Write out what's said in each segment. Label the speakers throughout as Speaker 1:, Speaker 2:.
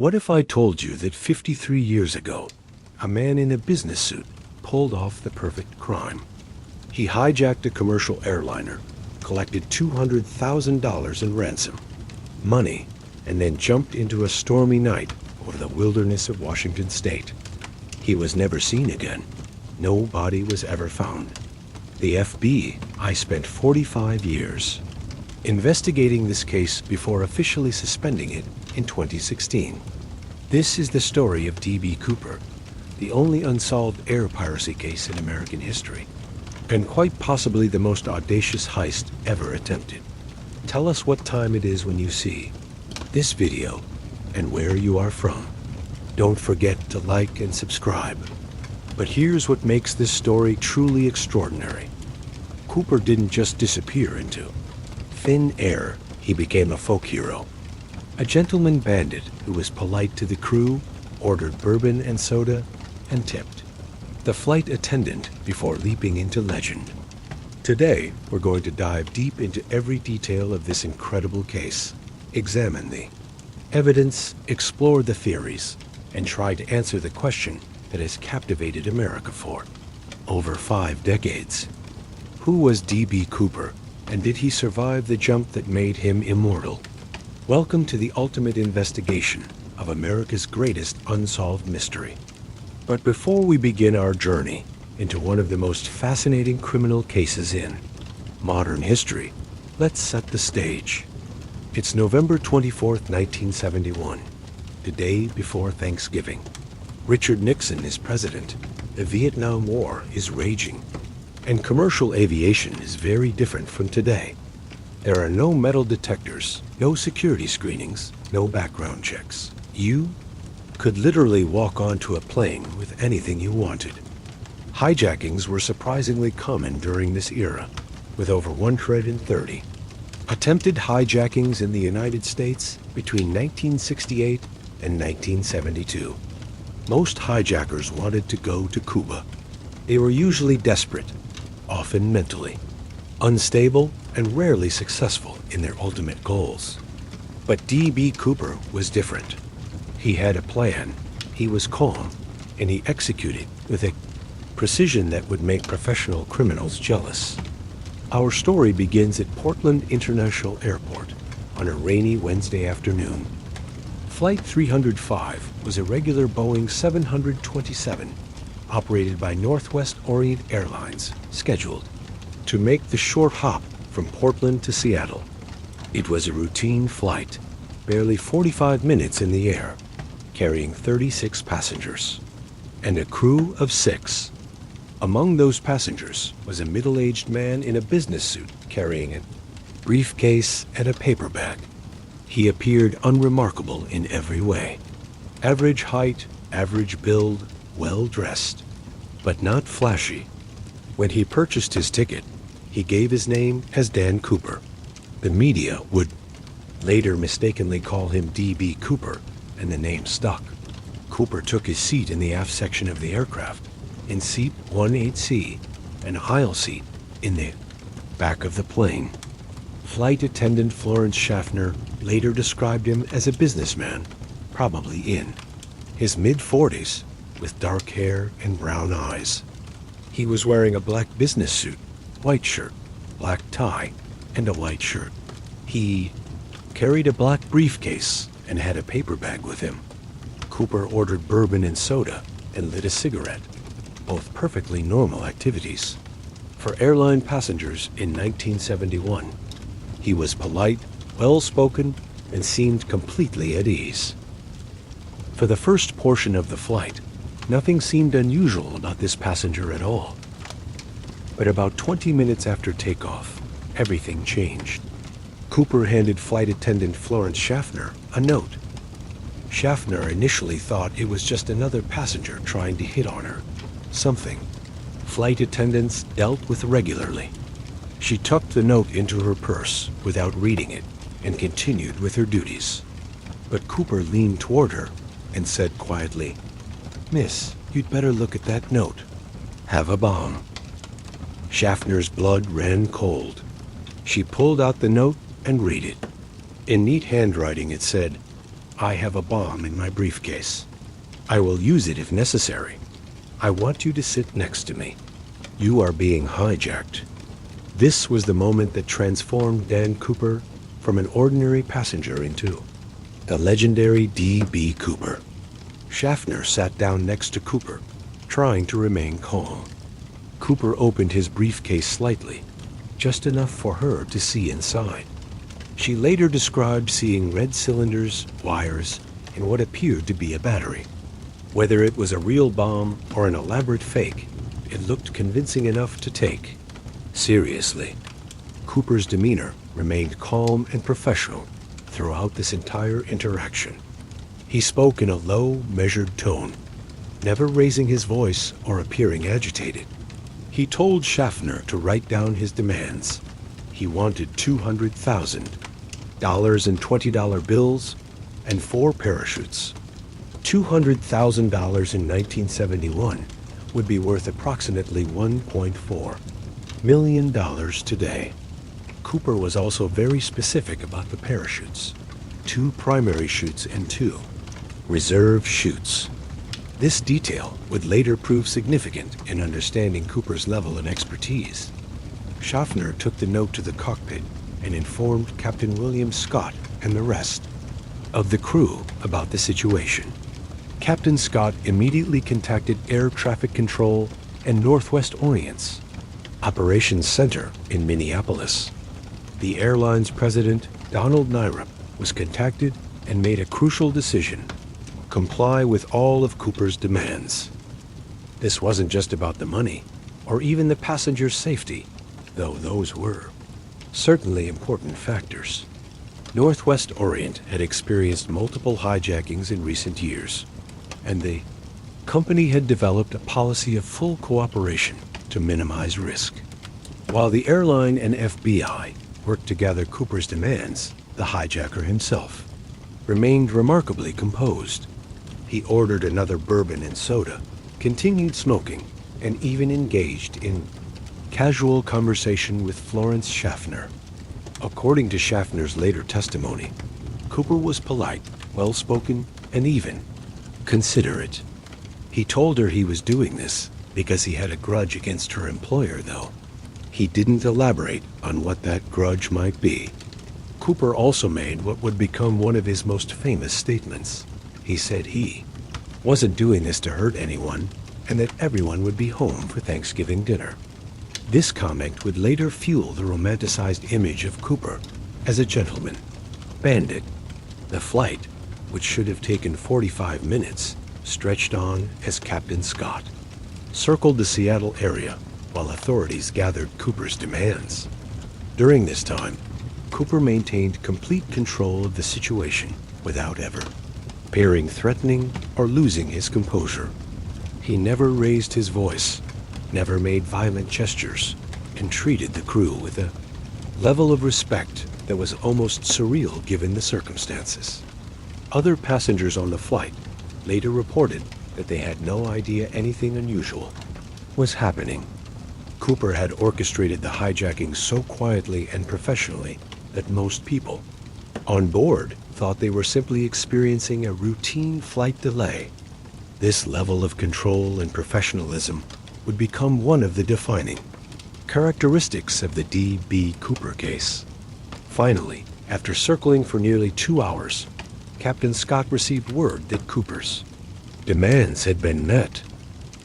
Speaker 1: What if I told you that 53 years ago, a man in a business suit pulled off the perfect crime? He hijacked a commercial airliner, collected $200,000 in ransom, money, and then jumped into a stormy night over the wilderness of Washington state. He was never seen again. No body was ever found. The FBI spent 45 years investigating this case before officially suspending it in 2016. This is the story of D.B. Cooper, the only unsolved air piracy case in American history, and quite possibly the most audacious heist ever attempted. Tell us what time it is when you see this video and where you are from. Don't forget to like and subscribe. But here's what makes this story truly extraordinary. Cooper didn't just disappear into thin air. He became a folk hero. A gentleman bandit who was polite to the crew, ordered bourbon and soda, and tipped the flight attendant before leaping into legend. Today, we're going to dive deep into every detail of this incredible case, examine the evidence, explore the theories, and try to answer the question that has captivated America for over 5 decades. Who was D.B. Cooper, and did he survive the jump that made him immortal? Welcome to the ultimate investigation of America's greatest unsolved mystery. But before we begin our journey into one of the most fascinating criminal cases in modern history, let's set the stage. It's November 24th, 1971, the day before Thanksgiving. Richard Nixon is president. The Vietnam War is raging, and commercial aviation is very different from today. There are no metal detectors, no security screenings, no background checks. You could literally walk onto a plane with anything you wanted. Hijackings were surprisingly common during this era, with over 130 attempted hijackings in the United States between 1968 and 1972. Most hijackers wanted to go to Cuba. They were usually desperate, often mentally unstable, and rarely successful in their ultimate goals. But D.B. Cooper was different. He had a plan, he was calm, and he executed with a precision that would make professional criminals jealous. Our story begins at Portland International Airport on a rainy Wednesday afternoon. Flight 305 was a regular Boeing 727 operated by Northwest Orient Airlines, scheduled to make the short hop from Portland to Seattle. It was a routine flight, barely 45 minutes in the air, carrying 36 passengers and a crew of 6. Among those passengers was a middle-aged man in a business suit carrying a briefcase and a paper bag. He appeared unremarkable in every way. Average height, average build, well-dressed, but not flashy. When he purchased his ticket, he gave his name as Dan Cooper. The media would later mistakenly call him D.B. Cooper, and the name stuck. Cooper took his seat in the aft section of the aircraft, in seat 18C, an aisle seat in the back of the plane. Flight attendant Florence Schaffner later described him as a businessman, probably in his mid-40s, with dark hair and brown eyes. He was wearing a black business suit, white shirt, black tie, and a white shirt. He carried a black briefcase and had a paper bag with him. Cooper ordered bourbon and soda and lit a cigarette, both perfectly normal activities for airline passengers in 1971. He was polite, well-spoken, and seemed completely at ease. For the first portion of the flight, nothing seemed unusual about this passenger at all. But about 20 minutes after takeoff, everything changed. Cooper handed flight attendant Florence Schaffner a note. Schaffner initially thought it was just another passenger trying to hit on her, something flight attendants dealt with regularly. She tucked the note into her purse without reading it and continued with her duties. But Cooper leaned toward her and said quietly, "Miss, you'd better look at that note. Have a bomb." Schaffner's blood ran cold. She pulled out the note and read it. In neat handwriting it said, I have a bomb in my briefcase. I will use it if necessary. I want you to sit next to me. You are being hijacked." This was the moment that transformed Dan Cooper from an ordinary passenger into the legendary D.B. Cooper. Schaffner sat down next to Cooper, trying to remain calm. Cooper opened his briefcase slightly, just enough for her to see inside. She later described seeing red cylinders, wires, and what appeared to be a battery. Whether it was a real bomb or an elaborate fake, it looked convincing enough to take seriously. Cooper's demeanor remained calm and professional throughout this entire interaction. He spoke in a low, measured tone, never raising his voice or appearing agitated. He told Schaffner to write down his demands. He wanted $200,000 in $20 bills and 4 parachutes. $200,000 in 1971 would be worth approximately $1.4 million today. Cooper was also very specific about the parachutes: 2 primary chutes and 2 reserve chutes. This detail would later prove significant in understanding Cooper's level and expertise. Schaffner took the note to the cockpit and informed Captain William Scott and the rest of the crew about the situation. Captain Scott immediately contacted Air Traffic Control and Northwest Orient's Operations Center in Minneapolis. The airline's president, Donald Nyrup, was contacted and made a crucial decision: comply with all of Cooper's demands. This wasn't just about the money, or even the passengers' safety, though those were certainly important factors. Northwest Orient had experienced multiple hijackings in recent years, and the company had developed a policy of full cooperation to minimize risk. While the airline and FBI worked to gather Cooper's demands, the hijacker himself remained remarkably composed. He ordered another bourbon and soda, continued smoking, and even engaged in casual conversation with Florence Schaffner. According to Schaffner's later testimony, Cooper was polite, well-spoken, and even considerate. He told her he was doing this because he had a grudge against her employer, though. He didn't elaborate on what that grudge might be. Cooper also made what would become one of his most famous statements. He said he wasn't doing this to hurt anyone, and that everyone would be home for Thanksgiving dinner. This comment would later fuel the romanticized image of Cooper as a gentleman bandit. The flight, which should have taken 45 minutes, stretched on as Captain Scott circled the Seattle area while authorities gathered Cooper's demands. During this time, Cooper maintained complete control of the situation without ever appearing threatening or losing his composure. He never raised his voice, never made violent gestures, and treated the crew with a level of respect that was almost surreal given the circumstances. Other passengers on the flight later reported that they had no idea anything unusual was happening. Cooper had orchestrated the hijacking so quietly and professionally that most people on board thought they were simply experiencing a routine flight delay. This level of control and professionalism would become one of the defining characteristics of the D.B. Cooper case. Finally, after circling for nearly 2 hours, Captain Scott received word that Cooper's demands had been met.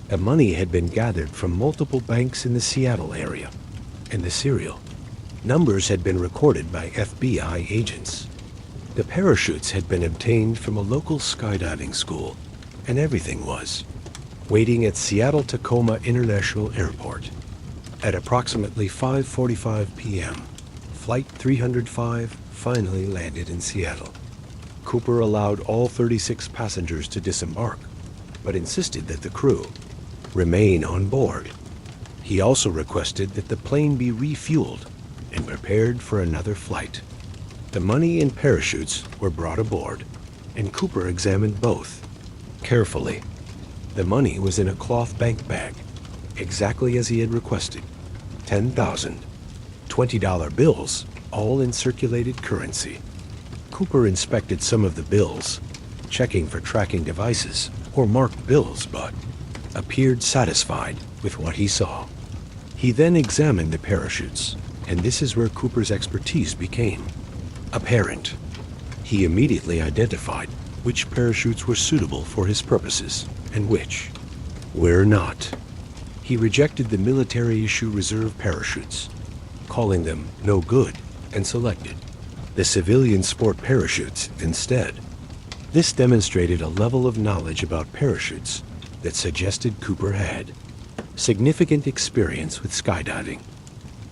Speaker 1: The money had been gathered from multiple banks in the Seattle area, and the serial numbers had been recorded by FBI agents. The parachutes had been obtained from a local skydiving school, and everything was waiting at Seattle-Tacoma International Airport. At approximately 5:45 p.m., Flight 305 finally landed in Seattle. Cooper allowed all 36 passengers to disembark, but insisted that the crew remain on board. He also requested that the plane be refueled and prepared for another flight. The money and parachutes were brought aboard, and Cooper examined both carefully. The money was in a cloth bank bag, exactly as he had requested. $10,000, $20 bills, all in circulated currency. Cooper inspected some of the bills, checking for tracking devices or marked bills, but appeared satisfied with what he saw. He then examined the parachutes, and this is where Cooper's expertise became apparent. He immediately identified which parachutes were suitable for his purposes and which were not. He rejected the military-issue reserve parachutes, calling them no good, and selected the civilian sport parachutes instead. This demonstrated a level of knowledge about parachutes that suggested Cooper had significant experience with skydiving.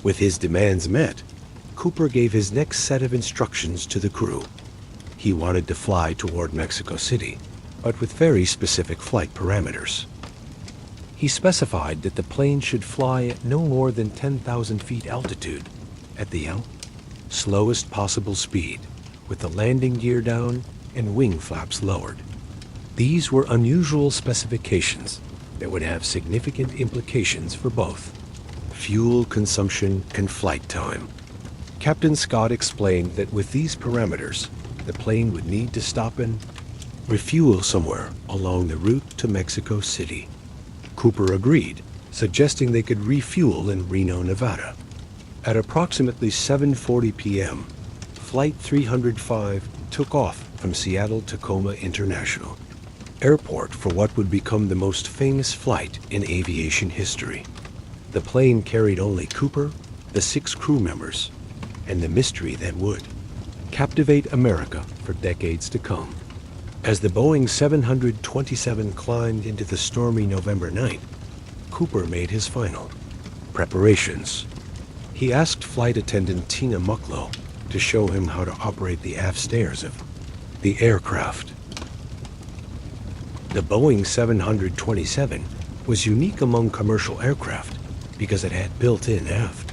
Speaker 1: With his demands met, Cooper gave his next set of instructions to the crew. He wanted to fly toward Mexico City, but with very specific flight parameters. He specified that the plane should fly at no more than 10,000 feet altitude at the slowest possible speed, with the landing gear down and wing flaps lowered. These were unusual specifications that would have significant implications for both fuel consumption and flight time. Captain Scott explained that with these parameters, the plane would need to stop and refuel somewhere along the route to Mexico City. Cooper agreed, suggesting they could refuel in Reno, Nevada. At approximately 7:40 p.m., Flight 305 took off from Seattle-Tacoma International Airport for what would become the most famous flight in aviation history. The plane carried only Cooper, the 6 crew members, and the mystery that would captivate America for decades to come. As the Boeing 727 climbed into the stormy November night, Cooper made his final preparations. He asked flight attendant Tina Mucklow to show him how to operate the aft stairs of the aircraft. The Boeing 727 was unique among commercial aircraft because it had built-in aft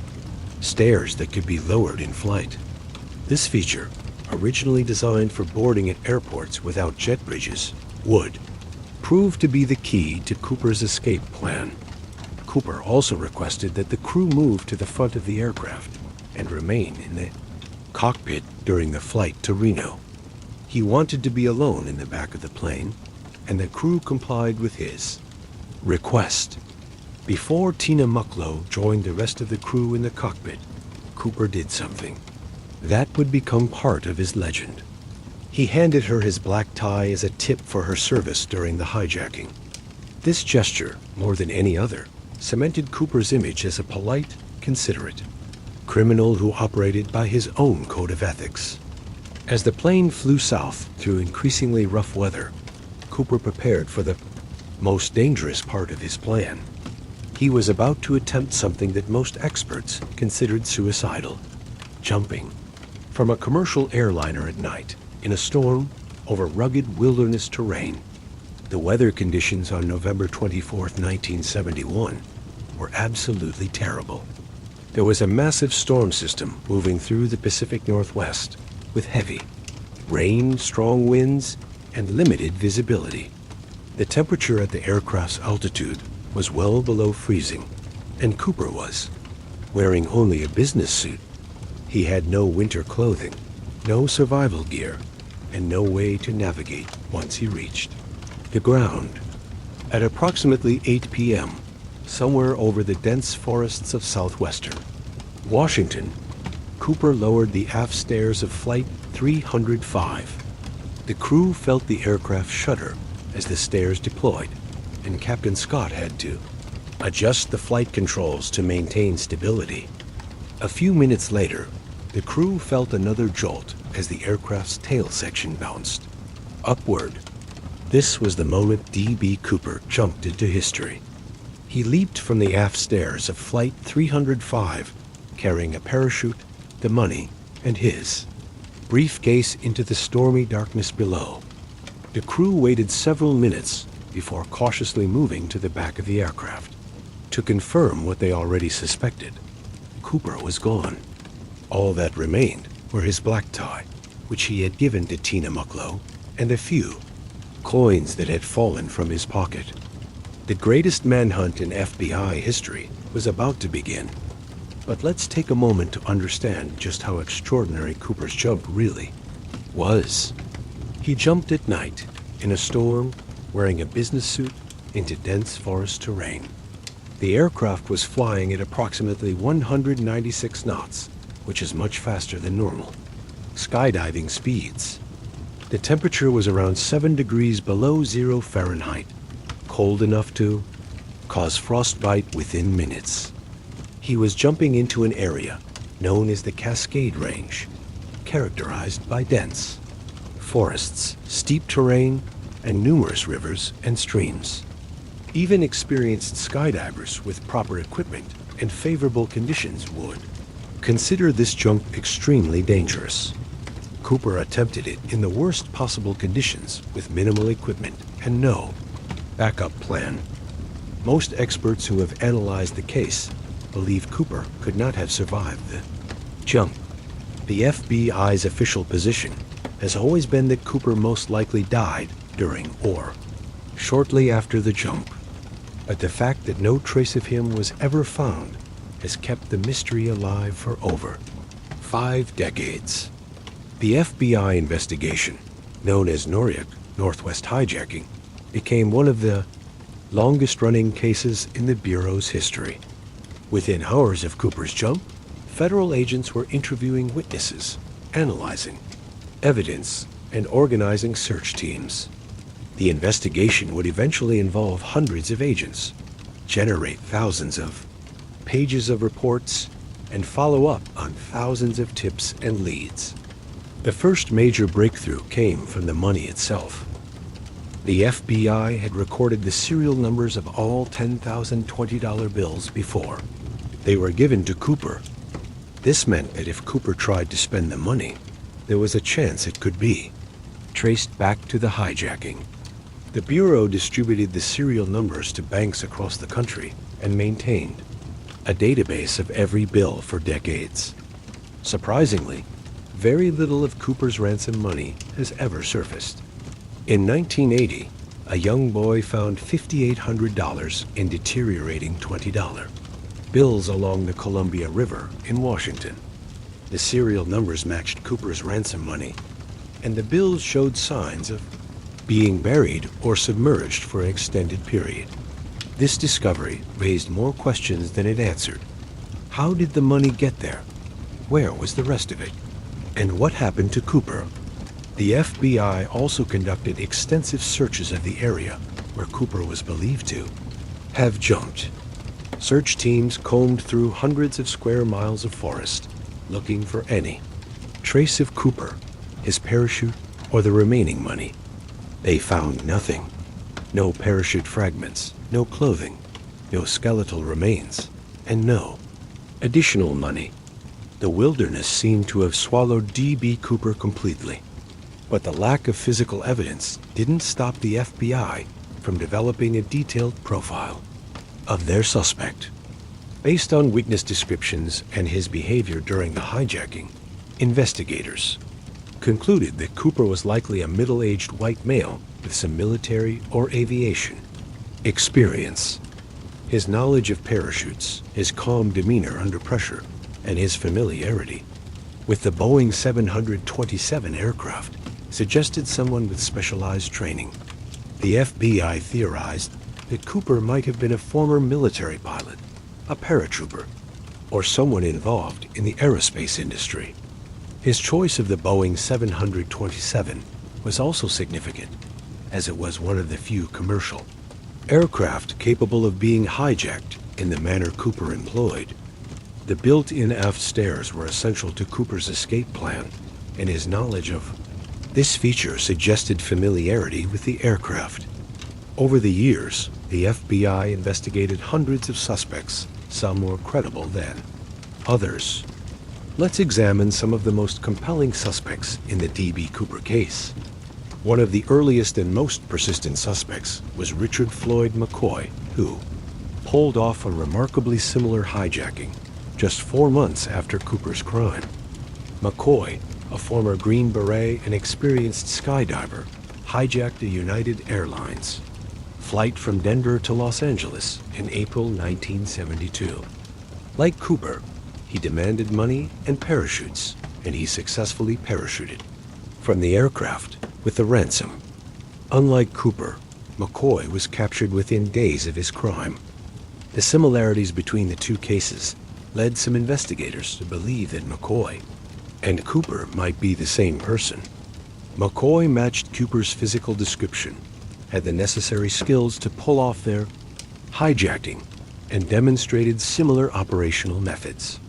Speaker 1: stairs that could be lowered in flight. This feature, originally designed for boarding at airports without jet bridges, would prove to be the key to Cooper's escape plan. Cooper also requested that the crew move to the front of the aircraft and remain in the cockpit during the flight to Reno. He wanted to be alone in the back of the plane, and the crew complied with his request. Before Tina Mucklow joined the rest of the crew in the cockpit, Cooper did something that would become part of his legend. He handed her his black tie as a tip for her service during the hijacking. This gesture, more than any other, cemented Cooper's image as a polite, considerate criminal who operated by his own code of ethics. As the plane flew south through increasingly rough weather, Cooper prepared for the most dangerous part of his plan. He was about to attempt something that most experts considered suicidal: jumping from a commercial airliner at night in a storm over rugged wilderness terrain. The weather conditions on November 24, 1971 were absolutely terrible. There was a massive storm system moving through the Pacific Northwest with heavy rain, strong winds, and limited visibility. The temperature at the aircraft's altitude was well below freezing, and Cooper was wearing only a business suit. He had no winter clothing, no survival gear, and no way to navigate once he reached the ground. At approximately 8 p.m., somewhere over the dense forests of southwestern Washington, Cooper lowered the aft stairs of Flight 305. The crew felt the aircraft shudder as the stairs deployed, and Captain Scott had to adjust the flight controls to maintain stability. A few minutes later, the crew felt another jolt as the aircraft's tail section bounced upward. This was the moment D.B. Cooper jumped into history. He leaped from the aft stairs of Flight 305, carrying a parachute, the money, and his briefcase into the stormy darkness below. The crew waited several minutes before cautiously moving to the back of the aircraft to confirm what they already suspected. Cooper was gone. All that remained were his black tie, which he had given to Tina Mucklow, and a few coins that had fallen from his pocket. The greatest manhunt in FBI history was about to begin. But let's take a moment to understand just how extraordinary Cooper's jump really was. He jumped at night, in a storm, wearing a business suit, into dense forest terrain. The aircraft was flying at approximately 196 knots, which is much faster than normal. Skydiving speeds. The temperature was around 7 degrees below 0 Fahrenheit, cold enough to cause frostbite within minutes. He was jumping into an area known as the Cascade Range, characterized by dense forests, steep terrain, and numerous rivers and streams. Even experienced skydivers with proper equipment and favorable conditions would consider this jump extremely dangerous. Cooper attempted it in the worst possible conditions with minimal equipment and no backup plan. Most experts who have analyzed the case believe Cooper could not have survived the jump. The FBI's official position has always been that Cooper most likely died during or shortly after the jump. But the fact that no trace of him was ever found has kept the mystery alive for over 5 decades. The FBI investigation, known as NORIAC, Northwest Hijacking, became one of the longest-running cases in the Bureau's history. Within hours of Cooper's jump, federal agents were interviewing witnesses, analyzing evidence, and organizing search teams. The investigation would eventually involve hundreds of agents, generate thousands of pages of reports, and follow up on thousands of tips and leads. The first major breakthrough came from the money itself. The FBI had recorded the serial numbers of all $10,020 bills before they were given to Cooper. This meant that if Cooper tried to spend the money, there was a chance it could be traced back to the hijacking. The Bureau distributed the serial numbers to banks across the country and maintained a database of every bill for decades. Surprisingly, very little of Cooper's ransom money has ever surfaced. In 1980, a young boy found $5,800 in deteriorating $20 bills along the Columbia River in Washington. The serial numbers matched Cooper's ransom money, and the bills showed signs of being buried or submerged for an extended period. This discovery raised more questions than it answered. How did the money get there? Where was the rest of it? And what happened to Cooper? The FBI also conducted extensive searches of the area where Cooper was believed to have jumped. Search teams combed through hundreds of square miles of forest, looking for any trace of Cooper, his parachute, or the remaining money. They found nothing. No parachute fragments, no clothing, no skeletal remains, and no additional money. The wilderness seemed to have swallowed D.B. Cooper completely. But the lack of physical evidence didn't stop the FBI from developing a detailed profile of their suspect. Based on witness descriptions and his behavior during the hijacking, investigators concluded that Cooper was likely a middle-aged white male with some military or aviation experience. His knowledge of parachutes, his calm demeanor under pressure, and his familiarity with the Boeing 727 aircraft suggested someone with specialized training. The FBI theorized that Cooper might have been a former military pilot, a paratrooper, or someone involved in the aerospace industry. His choice of the Boeing 727 was also significant, as it was one of the few commercial aircraft capable of being hijacked in the manner Cooper employed. The built-in aft stairs were essential to Cooper's escape plan, and his knowledge of this feature suggested familiarity with the aircraft. Over the years, the FBI investigated hundreds of suspects, some more credible than others. Let's examine some of the most compelling suspects in the D.B. Cooper case. One of the earliest and most persistent suspects was Richard Floyd McCoy, who pulled off a remarkably similar hijacking just 4 months after Cooper's crime. McCoy, a former Green Beret and experienced skydiver, hijacked a United Airlines flight from Denver to Los Angeles in April 1972. Like Cooper, he demanded money and parachutes, and he successfully parachuted from the aircraft with the ransom. Unlike Cooper, McCoy was captured within days of his crime. The similarities between the two cases led some investigators to believe that McCoy and Cooper might be the same person. McCoy matched Cooper's physical description, had the necessary skills to pull off their hijacking, and demonstrated similar operational methods.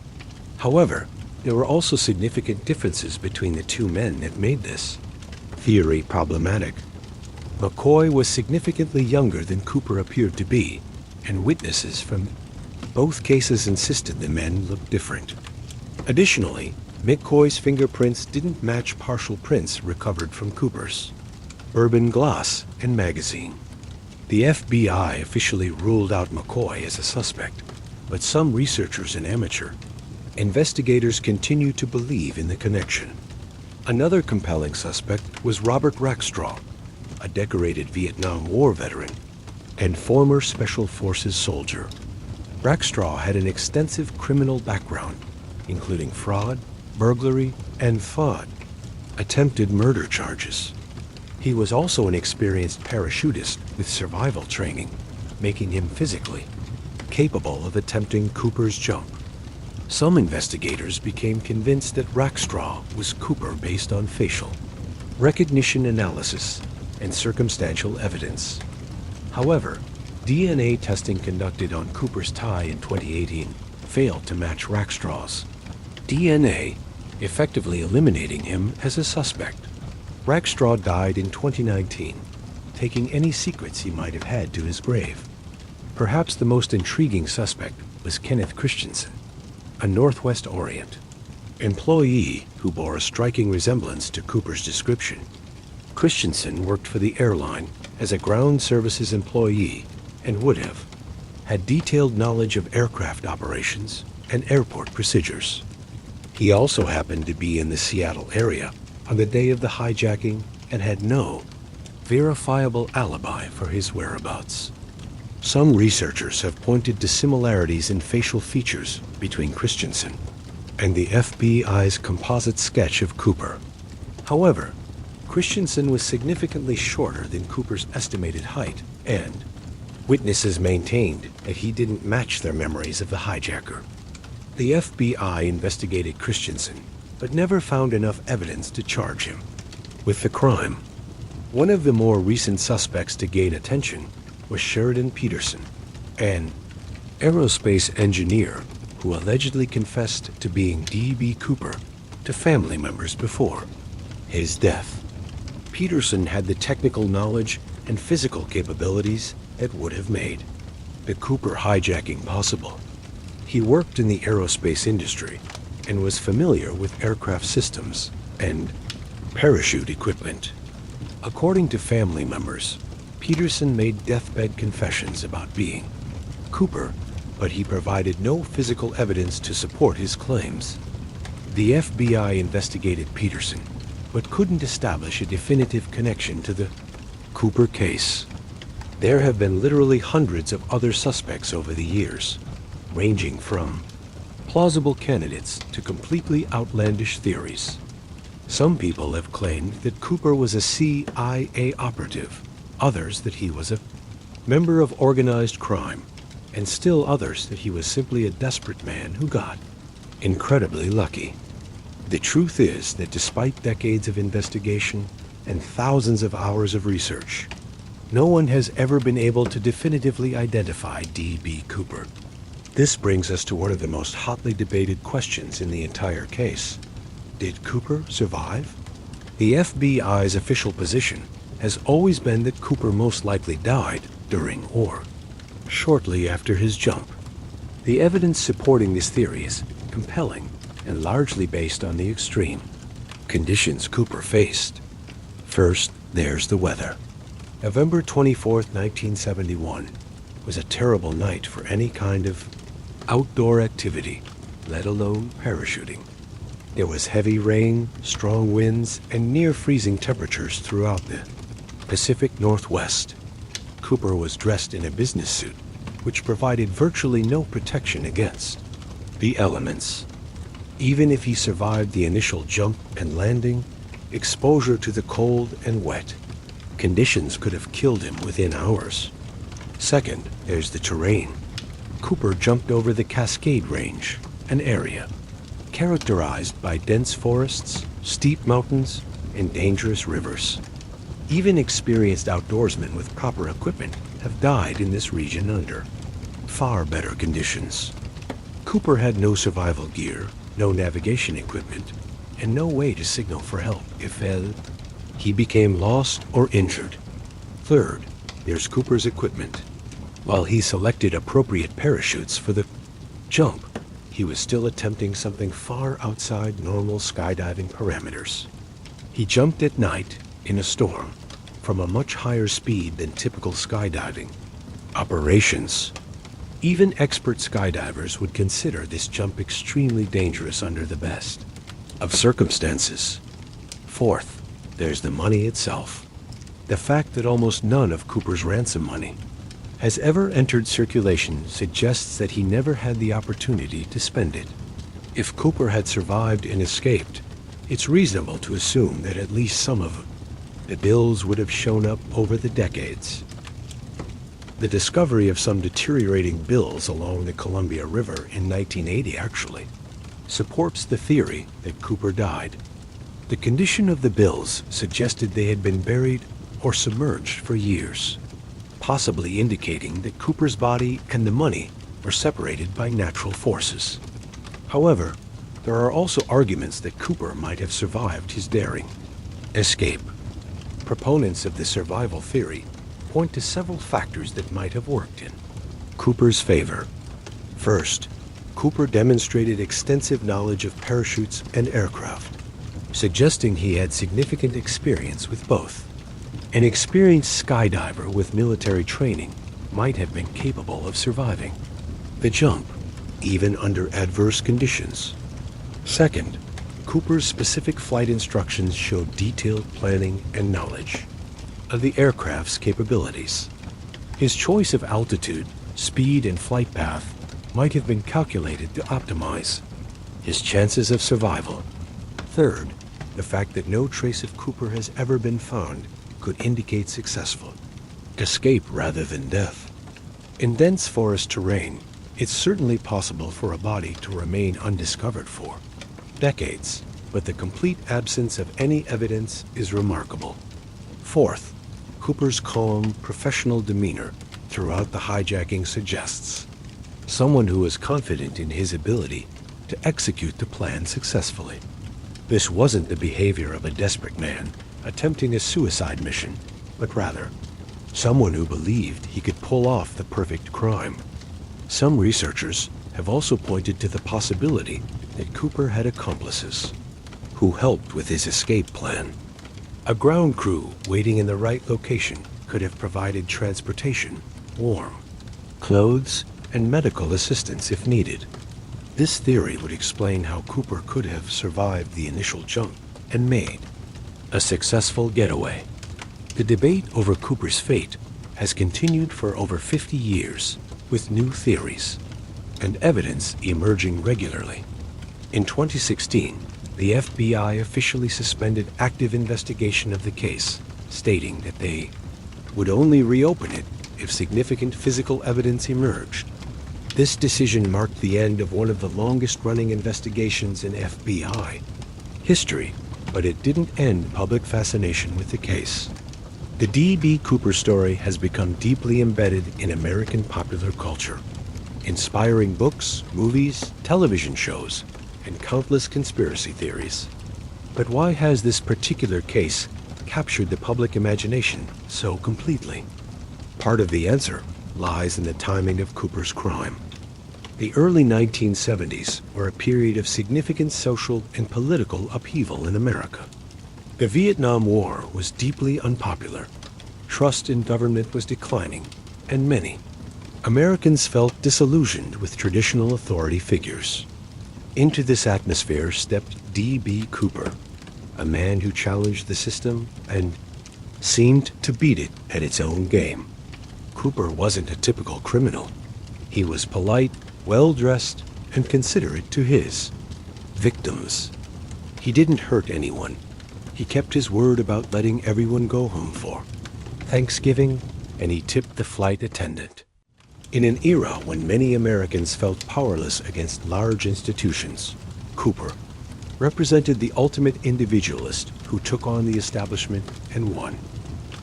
Speaker 1: However, there were also significant differences between the two men that made this theory problematic. McCoy was significantly younger than Cooper appeared to be, and witnesses from both cases insisted the men looked different. Additionally, McCoy's fingerprints didn't match partial prints recovered from Cooper's bourbon glass and magazine. The FBI officially ruled out McCoy as a suspect, but some researchers and amateur investigators continue to believe in the connection. Another compelling suspect was Robert Rackstraw, a decorated Vietnam War veteran and former Special Forces soldier. Rackstraw had an extensive criminal background, including fraud, burglary, and attempted murder charges. He was also an experienced parachutist with survival training, making him physically capable of attempting Cooper's jump. Some investigators became convinced that Rackstraw was Cooper based on facial recognition analysis and circumstantial evidence. However, DNA testing conducted on Cooper's tie in 2018 failed to match Rackstraw's DNA, effectively eliminating him as a suspect. Rackstraw died in 2019, taking any secrets he might have had to his grave. Perhaps the most intriguing suspect was Kenneth Christensen, a Northwest Orient employee who bore a striking resemblance to Cooper's description. Christensen worked for the airline as a ground services employee and would have had detailed knowledge of aircraft operations and airport procedures. He also happened to be in the Seattle area on the day of the hijacking and had no verifiable alibi for his whereabouts. Some researchers have pointed to similarities in facial features between Christensen and the FBI's composite sketch of Cooper. However, Christensen was significantly shorter than Cooper's estimated height, and witnesses maintained that he didn't match their memories of the hijacker. The FBI investigated Christensen, but never found enough evidence to charge him with the crime. One of the more recent suspects to gain attention was Sheridan Peterson, an aerospace engineer who allegedly confessed to being D.B. Cooper to family members before his death. Peterson had the technical knowledge and physical capabilities that would have made the Cooper hijacking possible. He worked in the aerospace industry and was familiar with aircraft systems and parachute equipment. According to family members, Peterson made deathbed confessions about being Cooper, but he provided no physical evidence to support his claims. The FBI investigated Peterson, but couldn't establish a definitive connection to the Cooper case. There have been literally hundreds of other suspects over the years, ranging from plausible candidates to completely outlandish theories. Some people have claimed that Cooper was a CIA operative, others that he was a member of organized crime, and still others that he was simply a desperate man who got incredibly lucky. The truth is that despite decades of investigation and thousands of hours of research, no one has ever been able to definitively identify D.B. Cooper. This brings us to one of the most hotly debated questions in the entire case. Did Cooper survive? The FBI's official position has always been that Cooper most likely died during or shortly after his jump. The evidence supporting this theory is compelling and largely based on the extreme conditions Cooper faced. First, there's the weather. November 24th, 1971 was a terrible night for any kind of outdoor activity, let alone parachuting. There was heavy rain, strong winds, and near-freezing temperatures throughout the Pacific Northwest. Cooper was dressed in a business suit, which provided virtually no protection against the elements. Even if he survived the initial jump and landing, exposure to the cold and wet. Conditions could have killed him within hours. Second, there's the terrain. Cooper jumped over the Cascade Range, an area characterized by dense forests, steep mountains, and dangerous rivers. Even experienced outdoorsmen with proper equipment have died in this region under far better conditions. Cooper had no survival gear, no navigation equipment, and no way to signal for help if he became lost or injured. Third, there's Cooper's equipment. While he selected appropriate parachutes for the jump, he was still attempting something far outside normal skydiving parameters. He jumped at night in a storm from a much higher speed than typical skydiving operations. Even expert skydivers would consider this jump extremely dangerous under the best of circumstances. Fourth, there's the money itself. The fact that almost none of Cooper's ransom money has ever entered circulation suggests that he never had the opportunity to spend it. If Cooper had survived and escaped, it's reasonable to assume that at least some of the bills would have shown up over the decades. The discovery of some deteriorating bills along the Columbia River in 1980 actually supports the theory that Cooper died. The condition of the bills suggested they had been buried or submerged for years, possibly indicating that Cooper's body and the money were separated by natural forces. However, there are also arguments that Cooper might have survived his daring escape. Proponents of the survival theory point to several factors that might have worked in Cooper's favor. First, Cooper demonstrated extensive knowledge of parachutes and aircraft, suggesting he had significant experience with both. An experienced skydiver with military training might have been capable of surviving the jump, even under adverse conditions. Second, Cooper's specific flight instructions showed detailed planning and knowledge of the aircraft's capabilities. His choice of altitude, speed, and flight path might have been calculated to optimize his chances of survival. Third, the fact that no trace of Cooper has ever been found could indicate successful escape rather than death. In dense forest terrain, it's certainly possible for a body to remain undiscovered for decades, but the complete absence of any evidence is remarkable. Fourth, Cooper's calm, professional demeanor throughout the hijacking suggests someone who is confident in his ability to execute the plan successfully. This wasn't the behavior of a desperate man attempting a suicide mission, but rather someone who believed he could pull off the perfect crime. Some researchers have also pointed to the possibility that Cooper had accomplices who helped with his escape plan. A ground crew waiting in the right location could have provided transportation, warm clothes, and medical assistance if needed. This theory would explain how Cooper could have survived the initial jump and made a successful getaway. The debate over Cooper's fate has continued for over 50 years, with new theories and evidence emerging regularly. In 2016, the FBI officially suspended active investigation of the case, stating that they would only reopen it if significant physical evidence emerged. This decision marked the end of one of the longest-running investigations in FBI history, but it didn't end public fascination with the case. The D.B. Cooper story has become deeply embedded in American popular culture, inspiring books, movies, television shows, and countless conspiracy theories. But why has this particular case captured the public imagination so completely? Part of the answer lies in the timing of Cooper's crime. The early 1970s were a period of significant social and political upheaval in America. The Vietnam War was deeply unpopular. Trust in government was declining, and many Americans felt disillusioned with traditional authority figures. Into this atmosphere stepped D.B. Cooper, a man who challenged the system and seemed to beat it at its own game. Cooper wasn't a typical criminal. He was polite, well-dressed, and considerate to his victims. He didn't hurt anyone, He kept his word about letting everyone go home for Thanksgiving, and he tipped the flight attendant. In an era when many Americans felt powerless against large institutions, Cooper represented the ultimate individualist who took on the establishment and won.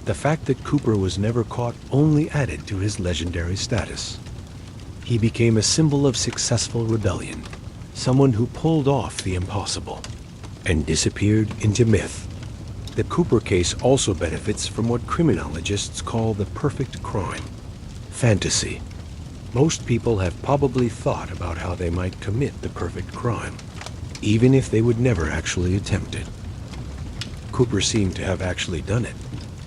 Speaker 1: The fact that Cooper was never caught only added to his legendary status. He became a symbol of successful rebellion, someone who pulled off the impossible and disappeared into myth. The Cooper case also benefits from what criminologists call the perfect crime, fantasy. Most people have probably thought about how they might commit the perfect crime, even if they would never actually attempt it. Cooper seemed to have actually done it,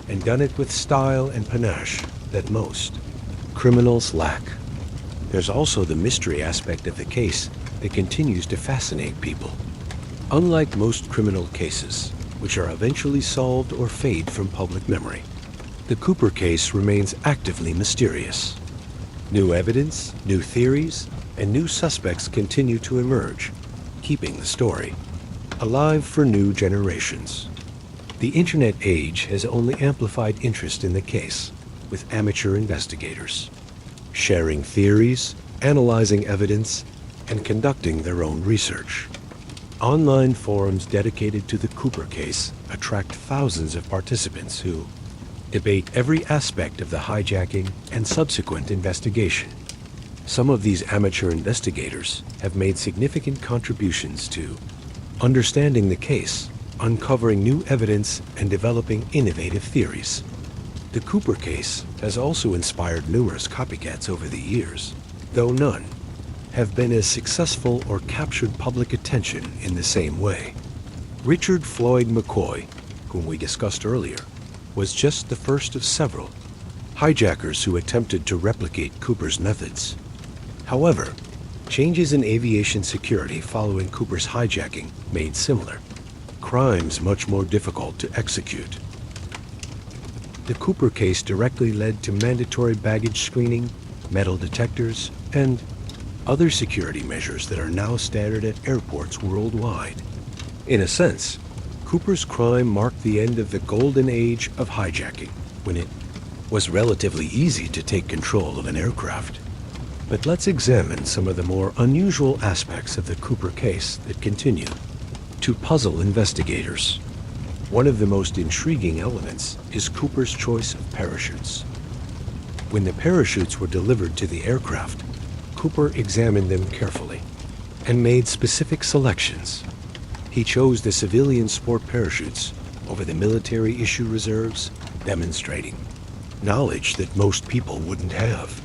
Speaker 1: and done it with style and panache that most criminals lack. There's also the mystery aspect of the case that continues to fascinate people. Unlike most criminal cases, which are eventually solved or fade from public memory, the Cooper case remains actively mysterious. New evidence, new theories, and new suspects continue to emerge, keeping the story alive for new generations. The internet age has only amplified interest in the case, with amateur investigators sharing theories, analyzing evidence, and conducting their own research. Online forums dedicated to the Cooper case attract thousands of participants who debate every aspect of the hijacking and subsequent investigation. Some of these amateur investigators have made significant contributions to understanding the case, uncovering new evidence, and developing innovative theories. The Cooper case has also inspired numerous copycats over the years, though none have been as successful or captured public attention in the same way. Richard Floyd McCoy, whom we discussed earlier, was just the first of several hijackers who attempted to replicate Cooper's methods. However, changes in aviation security following Cooper's hijacking made similar crimes much more difficult to execute. The Cooper case directly led to mandatory baggage screening, metal detectors, and other security measures that are now standard at airports worldwide. In a sense, Cooper's crime marked the end of the golden age of hijacking, when it was relatively easy to take control of an aircraft. But let's examine some of the more unusual aspects of the Cooper case that continue to puzzle investigators. One of the most intriguing elements is Cooper's choice of parachutes. When the parachutes were delivered to the aircraft, Cooper examined them carefully and made specific selections. He chose the civilian sport parachutes over the military issue reserves, demonstrating knowledge that most people wouldn't have.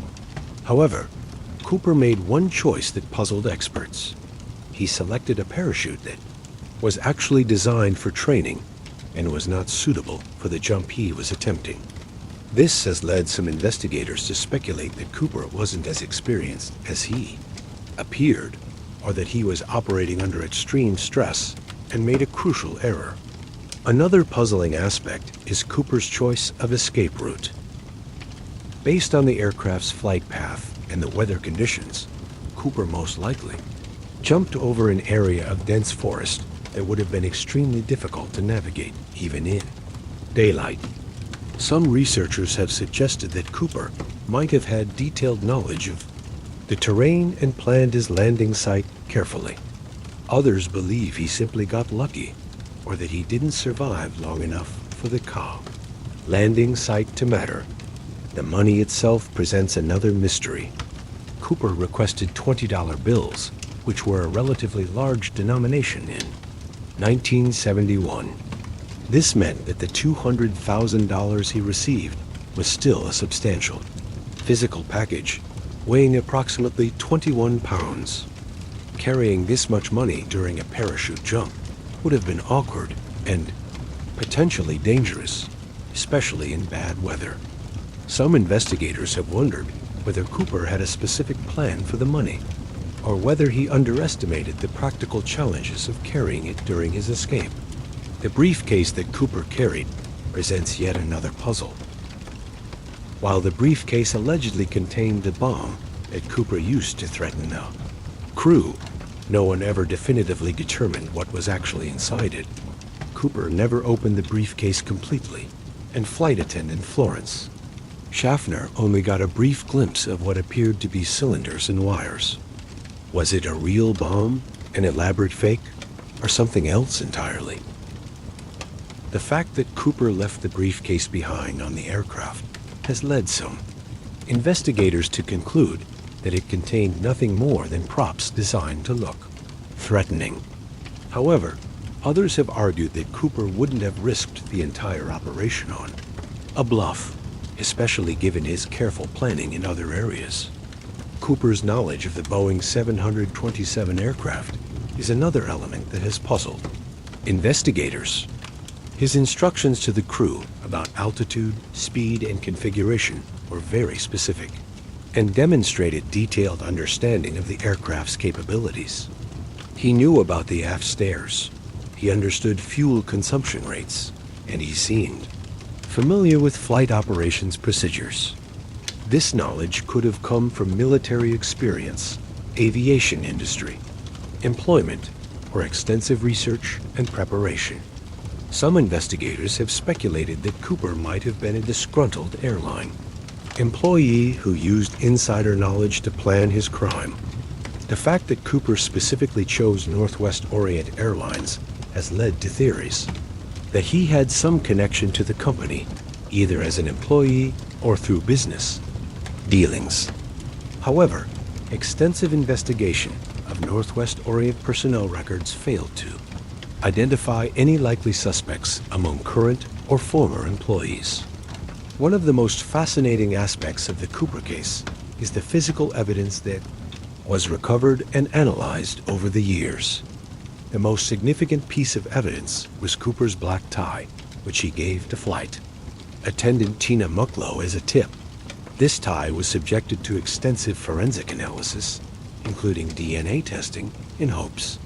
Speaker 1: However, Cooper made one choice that puzzled experts. He selected a parachute that was actually designed for training and was not suitable for the jump he was attempting. This has led some investigators to speculate that Cooper wasn't as experienced as he appeared, or that he was operating under extreme stress and made a crucial error. Another puzzling aspect is Cooper's choice of escape route. Based on the aircraft's flight path and the weather conditions, Cooper most likely jumped over an area of dense forest that would have been extremely difficult to navigate, even in daylight. Some researchers have suggested that Cooper might have had detailed knowledge of the terrain and planned his landing site carefully. Others believe he simply got lucky, or that he didn't survive long enough for the calm landing site to matter. The money itself presents another mystery. Cooper requested $20 bills, which were a relatively large denomination in 1971. This meant that the $200,000 he received was still a substantial physical package, weighing approximately 21 pounds. Carrying this much money during a parachute jump would have been awkward and potentially dangerous, especially in bad weather. Some investigators have wondered whether Cooper had a specific plan for the money, or whether he underestimated the practical challenges of carrying it during his escape. The briefcase that Cooper carried presents yet another puzzle. While the briefcase allegedly contained the bomb that Cooper used to threaten the crew, no one ever definitively determined what was actually inside it. Cooper never opened the briefcase completely, and flight attendant Florence. Schaffner only got a brief glimpse of what appeared to be cylinders and wires. Was it a real bomb, an elaborate fake, or something else entirely? The fact that Cooper left the briefcase behind on the aircraft has led some investigators to conclude that it contained nothing more than props designed to look threatening. However, others have argued that Cooper wouldn't have risked the entire operation on a bluff, especially given his careful planning in other areas. Cooper's knowledge of the Boeing 727 aircraft is another element that has puzzled investigators. His instructions to the crew about altitude, speed, and configuration were very specific and demonstrated detailed understanding of the aircraft's capabilities. He knew about the aft stairs, he understood fuel consumption rates, and he seemed familiar with flight operations procedures. This knowledge could have come from military experience, aviation industry, employment, or extensive research and preparation. Some investigators have speculated that Cooper might have been a disgruntled airline employee who used insider knowledge to plan his crime. The fact that Cooper specifically chose Northwest Orient Airlines has led to theories that he had some connection to the company, either as an employee or through business dealings. However, extensive investigation of Northwest Orient personnel records failed to identify any likely suspects among current or former employees. One of the most fascinating aspects of the Cooper case is the physical evidence that was recovered and analyzed over the years. The most significant piece of evidence was Cooper's black tie, which he gave to flight attendant Tina Mucklow as a tip. This tie was subjected to extensive forensic analysis, including DNA testing, in hopes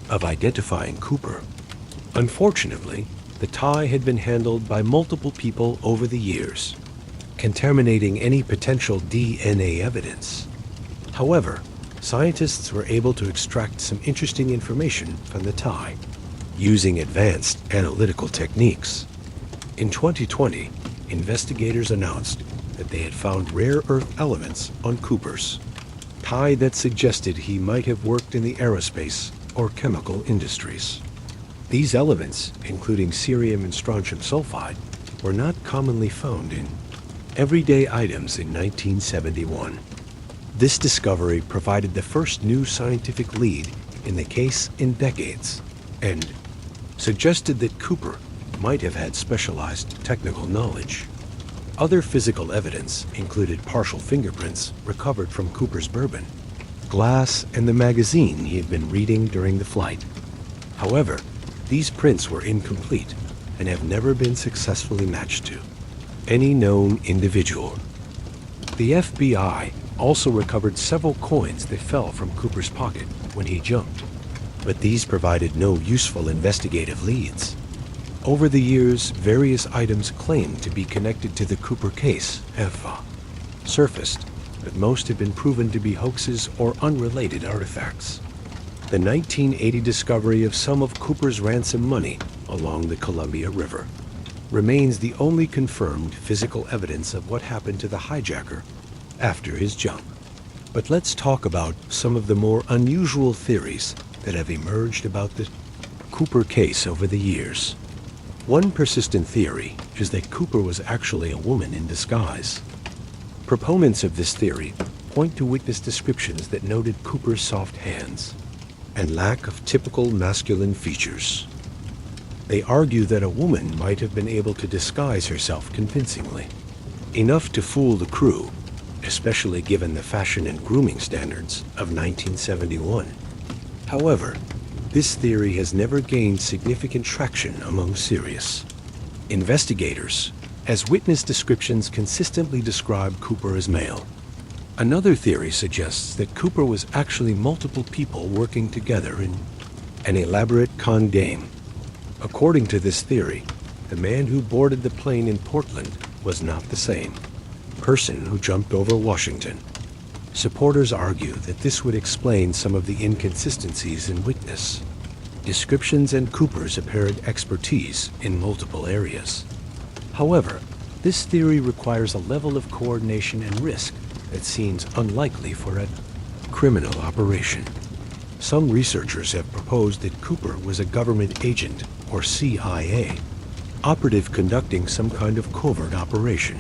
Speaker 1: of identifying Cooper. Unfortunately, the tie had been handled by multiple people over the years, contaminating any potential DNA evidence. However, scientists were able to extract some interesting information from the tie, using advanced analytical techniques. In 2020, investigators announced that they had found rare earth elements on Cooper's tie that suggested he might have worked in the aerospace or chemical industries. These elements, including cerium and strontium sulfide, were not commonly found in everyday items in 1971. This discovery provided the first new scientific lead in the case in decades and suggested that Cooper might have had specialized technical knowledge. Other physical evidence included partial fingerprints recovered from Cooper's bourbon, glass, and the magazine he had been reading during the flight. However, these prints were incomplete and have never been successfully matched to any known individual. The FBI also recovered several coins that fell from Cooper's pocket when he jumped, but these provided no useful investigative leads. Over the years, various items claimed to be connected to the Cooper case have surfaced, but most have been proven to be hoaxes or unrelated artifacts. The 1980 discovery of some of Cooper's ransom money along the Columbia River remains the only confirmed physical evidence of what happened to the hijacker after his jump. But let's talk about some of the more unusual theories that have emerged about the Cooper case over the years. One persistent theory is that Cooper was actually a woman in disguise. Proponents of this theory point to witness descriptions that noted Cooper's soft hands and lack of typical masculine features. They argue that a woman might have been able to disguise herself convincingly, enough to fool the crew, especially given the fashion and grooming standards of 1971. However, this theory has never gained significant traction among serious investigators, as witness descriptions consistently describe Cooper as male. Another theory suggests that Cooper was actually multiple people working together in an elaborate con game. According to this theory, the man who boarded the plane in Portland was not the same person who jumped over Washington. Supporters argue that this would explain some of the inconsistencies in witness descriptions and Cooper's apparent expertise in multiple areas. However, this theory requires a level of coordination and risk that seems unlikely for a criminal operation. Some researchers have proposed that Cooper was a government agent, or CIA, operative conducting some kind of covert operation.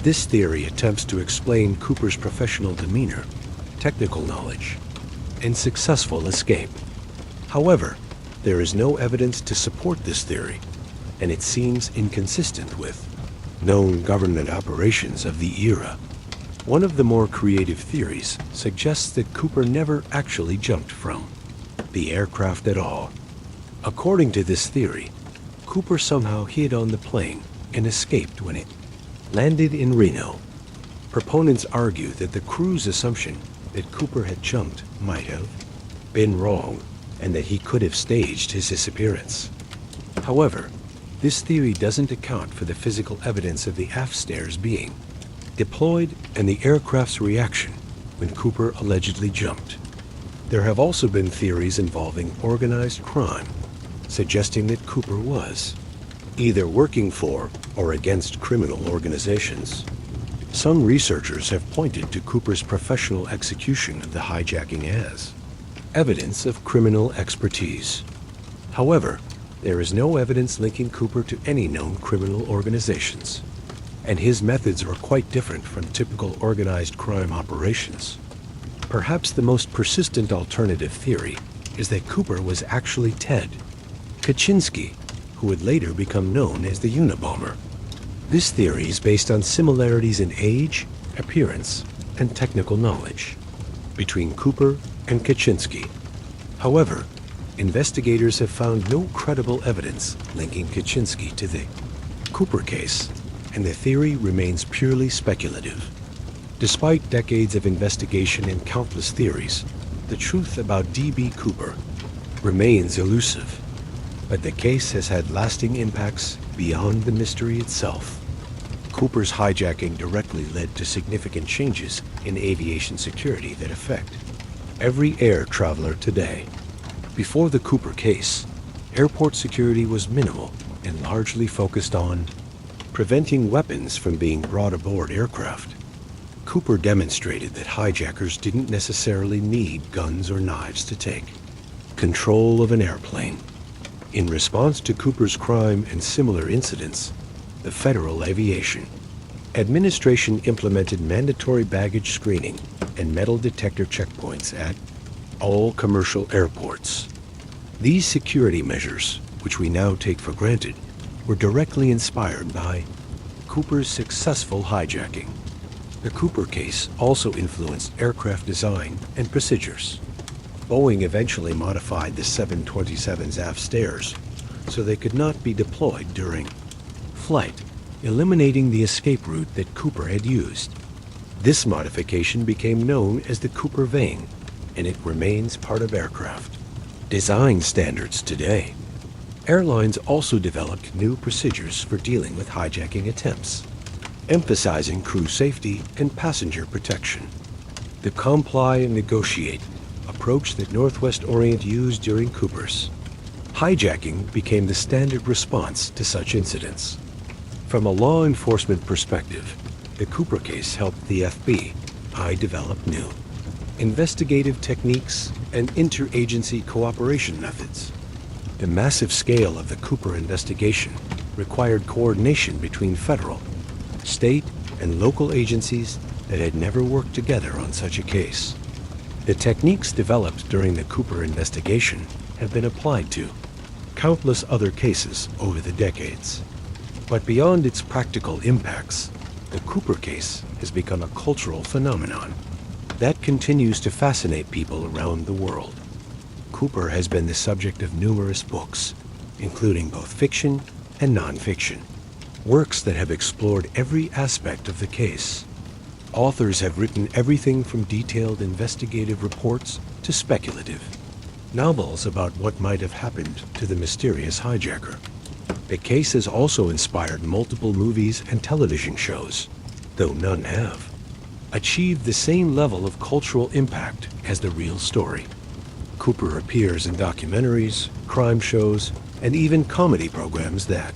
Speaker 1: This theory attempts to explain Cooper's professional demeanor, technical knowledge, and successful escape. However, there is no evidence to support this theory, and it seems inconsistent with known government operations of the era. One of the more creative theories suggests that Cooper never actually jumped from the aircraft at all. According to this theory, Cooper somehow hid on the plane and escaped when it landed in Reno. Proponents argue that the crew's assumption that Cooper had jumped might have been wrong, and that he could have staged his disappearance. However, this theory doesn't account for the physical evidence of the aft stairs being deployed and the aircraft's reaction when Cooper allegedly jumped. There have also been theories involving organized crime, suggesting that Cooper was either working for or against criminal organizations. Some researchers have pointed to Cooper's professional execution of the hijacking as evidence of criminal expertise. However, there is no evidence linking Cooper to any known criminal organizations, and his methods were quite different from typical organized crime operations. Perhaps the most persistent alternative theory is that Cooper was actually Ted Kaczynski, who would later become known as the Unabomber. This theory is based on similarities in age, appearance, and technical knowledge between Cooper and Kaczynski. However, investigators have found no credible evidence linking Kaczynski to the Cooper case, and the theory remains purely speculative. Despite decades of investigation and countless theories, the truth about D.B. Cooper remains elusive, but the case has had lasting impacts beyond the mystery itself. Cooper's hijacking directly led to significant changes in aviation security that affect every air traveler today. Before the Cooper case, airport security was minimal and largely focused on preventing weapons from being brought aboard aircraft. Cooper demonstrated that hijackers didn't necessarily need guns or knives to take control of an airplane. In response to Cooper's crime and similar incidents, the Federal Aviation Administration implemented mandatory baggage screening and metal detector checkpoints at all commercial airports. These security measures, which we now take for granted, were directly inspired by Cooper's successful hijacking. The Cooper case also influenced aircraft design and procedures. Boeing eventually modified the 727's aft stairs so they could not be deployed during flight, eliminating the escape route that Cooper had used. This modification became known as the Cooper vane, and it remains part of aircraft design standards today. Airlines also developed new procedures for dealing with hijacking attempts, emphasizing crew safety and passenger protection. The comply and negotiate approach that Northwest Orient used during Cooper's hijacking became the standard response to such incidents. From a law enforcement perspective, the Cooper case helped the FBI develop new investigative techniques and interagency cooperation methods. The massive scale of the Cooper investigation required coordination between federal, state, and local agencies that had never worked together on such a case. The techniques developed during the Cooper investigation have been applied to countless other cases over the decades. But beyond its practical impacts, the Cooper case has become a cultural phenomenon that continues to fascinate people around the world. Cooper has been the subject of numerous books, including both fiction and nonfiction, works that have explored every aspect of the case. Authors have written everything from detailed investigative reports to speculative novels about what might have happened to the mysterious hijacker. The case has also inspired multiple movies and television shows, though none have achieved the same level of cultural impact as the real story. Cooper appears in documentaries, crime shows, and even comedy programs that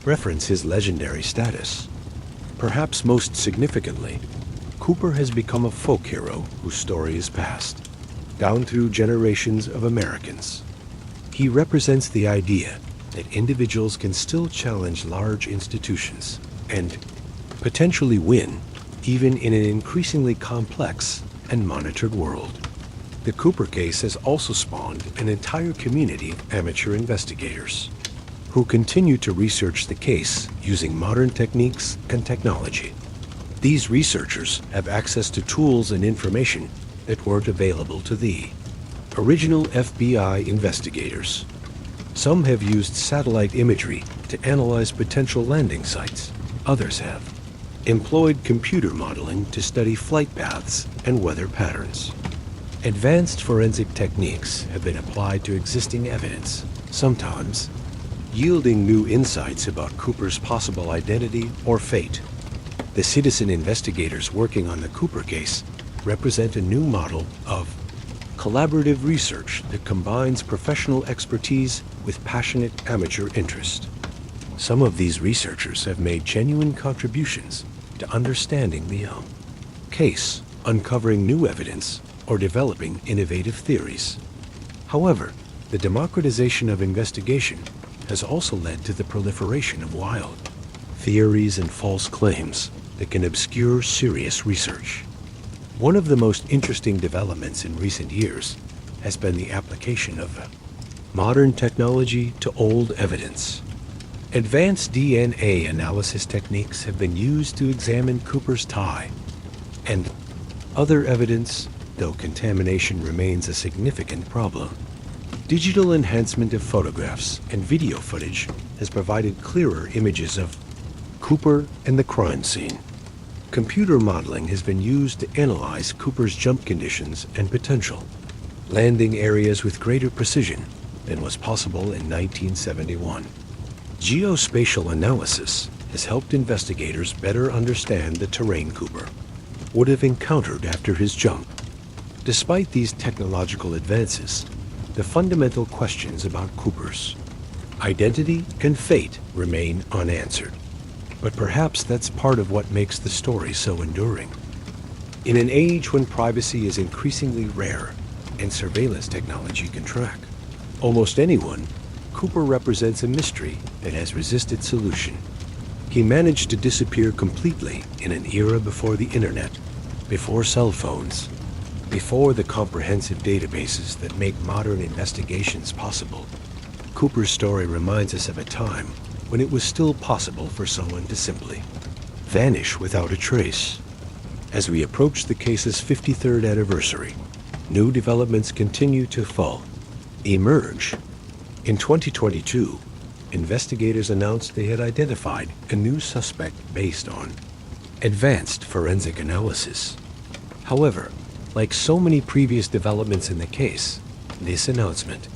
Speaker 1: reference his legendary status. Perhaps most significantly, Cooper has become a folk hero whose story is passed down through generations of Americans. He represents the idea that individuals can still challenge large institutions and potentially win, even in an increasingly complex and monitored world. The Cooper case has also spawned an entire community of amateur investigators who continue to research the case using modern techniques and technology. These researchers have access to tools and information that weren't available to the original FBI investigators. Some have used satellite imagery to analyze potential landing sites. Others have employed computer modeling to study flight paths and weather patterns. Advanced forensic techniques have been applied to existing evidence, sometimes yielding new insights about Cooper's possible identity or fate. The citizen investigators working on the Cooper case represent a new model of collaborative research that combines professional expertise with passionate amateur interest. Some of these researchers have made genuine contributions to understanding the case, uncovering new evidence, or developing innovative theories. However, the democratization of investigation has also led to the proliferation of wild theories and false claims that can obscure serious research. One of the most interesting developments in recent years has been the application of modern technology to old evidence. Advanced DNA analysis techniques have been used to examine Cooper's tie and other evidence, though contamination remains a significant problem. Digital enhancement of photographs and video footage has provided clearer images of Cooper and the crime scene. Computer modeling has been used to analyze Cooper's jump conditions and potential landing areas with greater precision than was possible in 1971. Geospatial analysis has helped investigators better understand the terrain Cooper would have encountered after his jump. Despite these technological advances, the fundamental questions about Cooper's identity and fate remain unanswered. But perhaps that's part of what makes the story so enduring. In an age when privacy is increasingly rare and surveillance technology can track almost anyone, Cooper represents a mystery that has resisted solution. He managed to disappear completely in an era before the internet, before cell phones, before the comprehensive databases that make modern investigations possible. Cooper's story reminds us of a time when it was still possible for someone to simply vanish without a trace. As we approach the case's 53rd anniversary, new developments continue to emerge. In 2022, investigators announced they had identified a new suspect based on advanced forensic analysis. However, like so many previous developments in the case, this announcement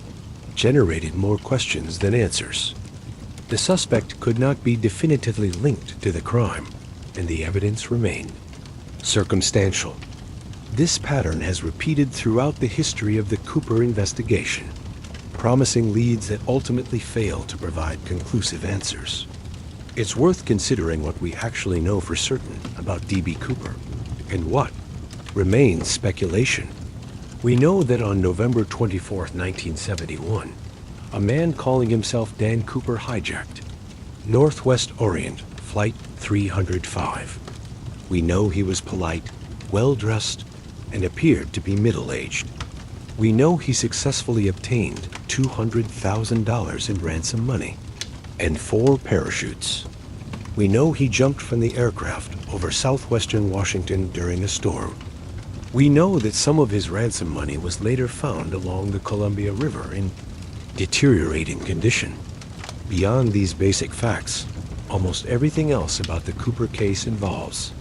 Speaker 1: generated more questions than answers. The suspect could not be definitively linked to the crime, and the evidence remained circumstantial. This pattern has repeated throughout the history of the Cooper investigation, promising leads that ultimately fail to provide conclusive answers. It's worth considering what we actually know for certain about D.B. Cooper, and what remains speculation. We know that on November 24, 1971, a man calling himself Dan Cooper hijacked Northwest Orient Flight 305. We know he was polite, well-dressed, and appeared to be middle-aged. We know he successfully obtained $200,000 in ransom money and 4 parachutes. We know he jumped from the aircraft over southwestern Washington during a storm. We know that some of his ransom money was later found along the Columbia River in deteriorating condition. Beyond these basic facts, almost everything else about the Cooper case involves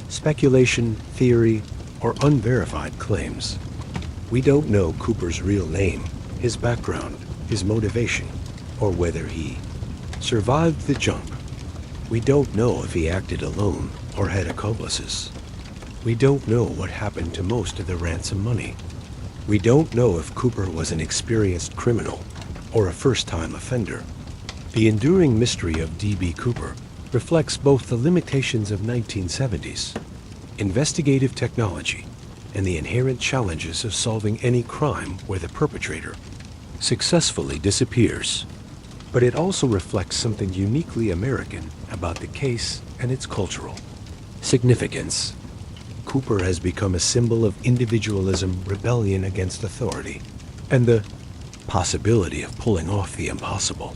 Speaker 1: speculation, theory, or unverified claims. We don't know Cooper's real name, his background, his motivation, or whether he survived the jump. We don't know if he acted alone or had accomplices. We don't know what happened to most of the ransom money. We don't know if Cooper was an experienced criminal or a first-time offender. The enduring mystery of D.B. Cooper reflects both the limitations of 1970s investigative technology and the inherent challenges of solving any crime where the perpetrator successfully disappears. But it also reflects something uniquely American about the case and its cultural significance. Cooper has become a symbol of individualism, rebellion against authority, and the possibility of pulling off the impossible.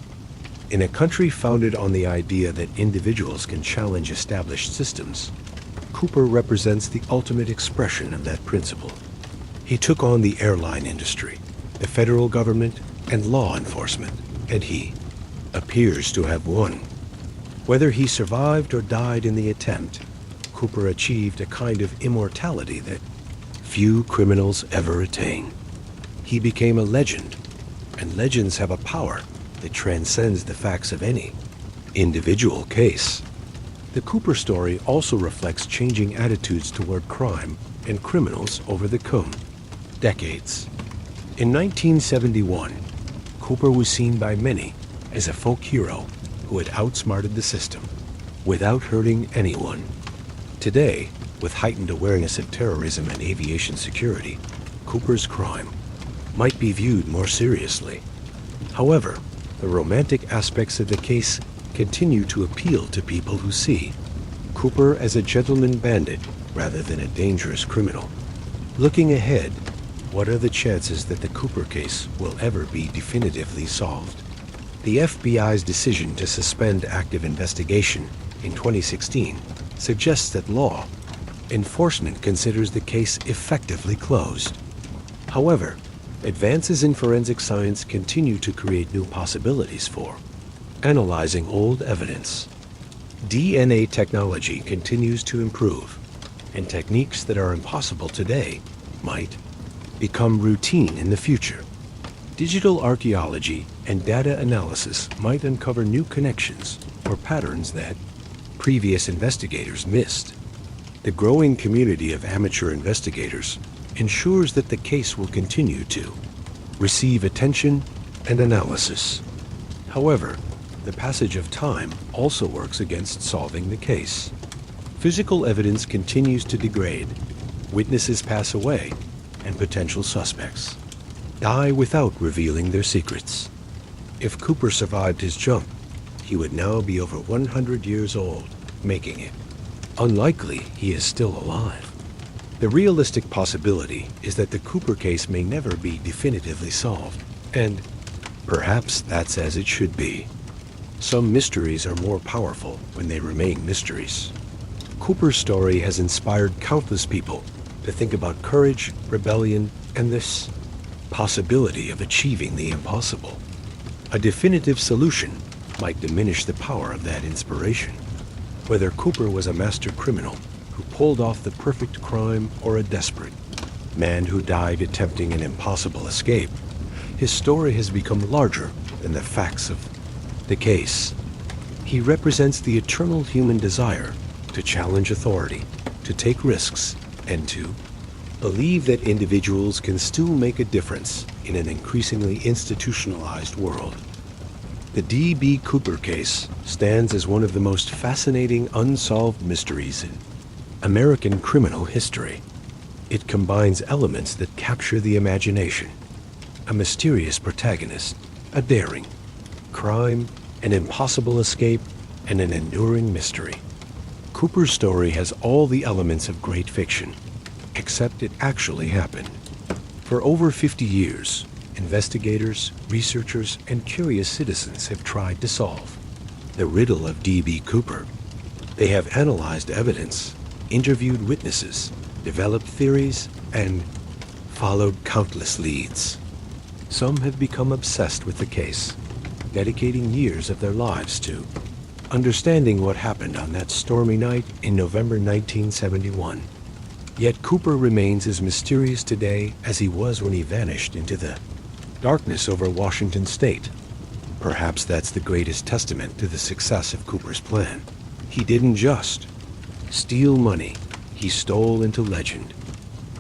Speaker 1: In a country founded on the idea that individuals can challenge established systems, Cooper represents the ultimate expression of that principle. He took on the airline industry, the federal government, and law enforcement, and he appears to have won. Whether he survived or died in the attempt, Cooper achieved a kind of immortality that few criminals ever attain. He became a legend, and legends have a power that transcends the facts of any individual case. The Cooper story also reflects changing attitudes toward crime and criminals over the decades. In 1971, Cooper was seen by many as a folk hero who had outsmarted the system without hurting anyone. Today, with heightened awareness of terrorism and aviation security, Cooper's crime might be viewed more seriously. However, the romantic aspects of the case continue to appeal to people who see Cooper as a gentleman bandit rather than a dangerous criminal. Looking ahead, what are the chances that the Cooper case will ever be definitively solved? The FBI's decision to suspend active investigation in 2016 suggests that law enforcement considers the case effectively closed. However, advances in forensic science continue to create new possibilities for analyzing old evidence. DNA technology continues to improve, and techniques that are impossible today might become routine in the future. Digital archaeology and data analysis might uncover new connections or patterns that previous investigators missed. The growing community of amateur investigators ensures that the case will continue to receive attention and analysis. However, the passage of time also works against solving the case. Physical evidence continues to degrade, witnesses pass away, and potential suspects die without revealing their secrets. If Cooper survived his jump, he would now be over 100 years old, making it unlikely he is still alive. The realistic possibility is that the Cooper case may never be definitively solved, and perhaps that's as it should be. Some mysteries are more powerful when they remain mysteries. Cooper's story has inspired countless people to think about courage, rebellion, and this possibility of achieving the impossible. A definitive solution might diminish the power of that inspiration. Whether Cooper was a master criminal who pulled off the perfect crime or a desperate man who died attempting an impossible escape, his story has become larger than the facts of the case. He represents the eternal human desire to challenge authority, to take risks, and to believe that individuals can still make a difference in an increasingly institutionalized world. The D.B. Cooper case stands as one of the most fascinating unsolved mysteries in American criminal history. It combines elements that capture the imagination: a mysterious protagonist, a daring crime, an impossible escape, and an enduring mystery. Cooper's story has all the elements of great fiction, except it actually happened. For over 50 years, investigators, researchers, and curious citizens have tried to solve the riddle of D.B. Cooper. They have analyzed evidence, interviewed witnesses, developed theories, and followed countless leads. Some have become obsessed with the case, dedicating years of their lives to understanding what happened on that stormy night in November 1971. Yet Cooper remains as mysterious today as he was when he vanished into the darkness over Washington state. Perhaps that's the greatest testament to the success of Cooper's plan. He didn't just steal money, he stole into legend.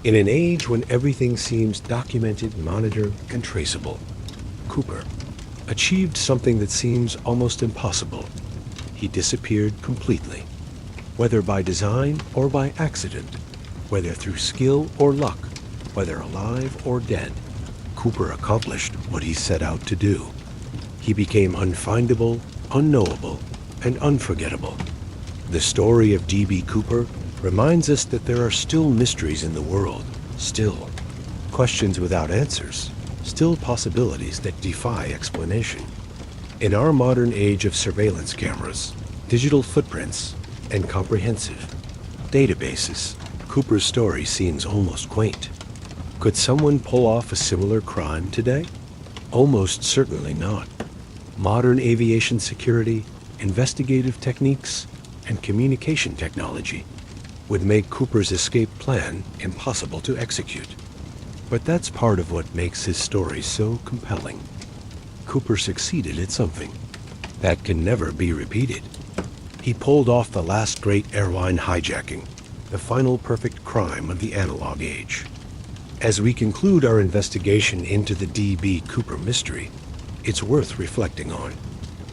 Speaker 1: In an age when everything seems documented, monitored, and traceable, Cooper achieved something that seems almost impossible. He disappeared completely, whether by design or by accident, whether through skill or luck, whether alive or dead. Cooper accomplished what he set out to do. He became unfindable, unknowable, and unforgettable. The story of D.B. Cooper reminds us that there are still mysteries in the world, still questions without answers, still possibilities that defy explanation. In our modern age of surveillance cameras, digital footprints, and comprehensive databases, Cooper's story seems almost quaint. Could someone pull off a similar crime today? Almost certainly not. Modern aviation security, investigative techniques, and communication technology would make Cooper's escape plan impossible to execute. But that's part of what makes his story so compelling. Cooper succeeded at something that can never be repeated. He pulled off the last great airline hijacking, the final perfect crime of the analog age. As we conclude our investigation into the D.B. Cooper mystery, it's worth reflecting on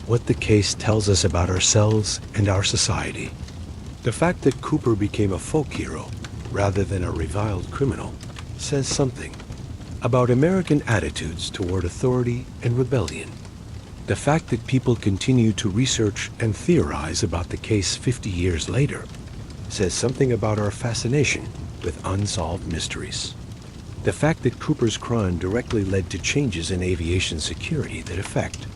Speaker 1: what the case tells us about ourselves and our society. The fact that Cooper became a folk hero rather than a reviled criminal says something about American attitudes toward authority and rebellion. The fact that people continue to research and theorize about the case 50 years later says something about our fascination with unsolved mysteries. The fact that Cooper's crime directly led to changes in aviation security that affect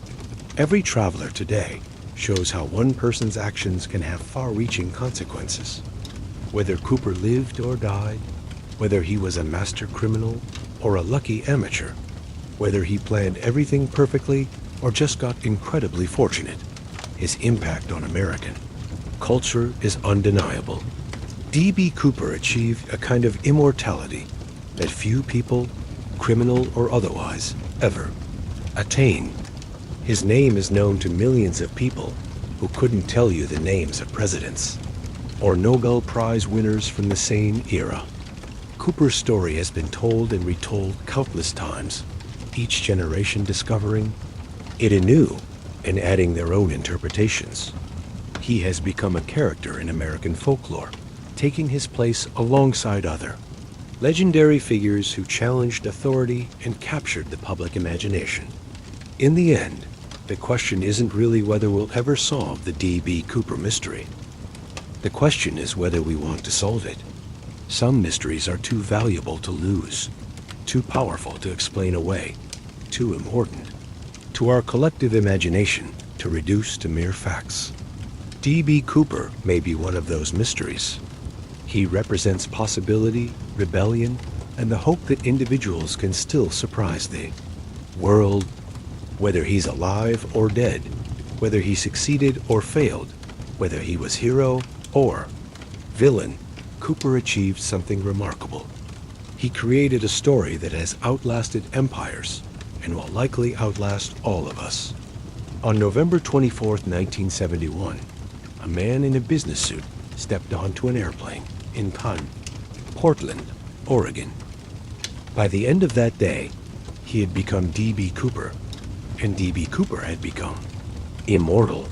Speaker 1: every traveler today shows how one person's actions can have far-reaching consequences. Whether Cooper lived or died, whether he was a master criminal or a lucky amateur, whether he planned everything perfectly or just got incredibly fortunate, his impact on American culture is undeniable. D.B. Cooper achieved a kind of immortality that few people, criminal or otherwise, ever attain. His name is known to millions of people who couldn't tell you the names of presidents or Nobel Prize winners from the same era. Cooper's story has been told and retold countless times, each generation discovering it anew and adding their own interpretations. He has become a character in American folklore, taking his place alongside other legendary figures who challenged authority and captured the public imagination. In the end, the question isn't really whether we'll ever solve the D.B. Cooper mystery. The question is whether we want to solve it. Some mysteries are too valuable to lose, too powerful to explain away, too important to our collective imagination to reduce to mere facts. D.B. Cooper may be one of those mysteries. He represents possibility, rebellion, and the hope that individuals can still surprise the world. Whether he's alive or dead, whether he succeeded or failed, whether he was hero or villain, Cooper achieved something remarkable. He created a story that has outlasted empires and will likely outlast all of us. On November 24th, 1971, a man in a business suit stepped onto an airplane in Portland, Oregon. By the end of that day, he had become D.B. Cooper, and D.B. Cooper had become immortal.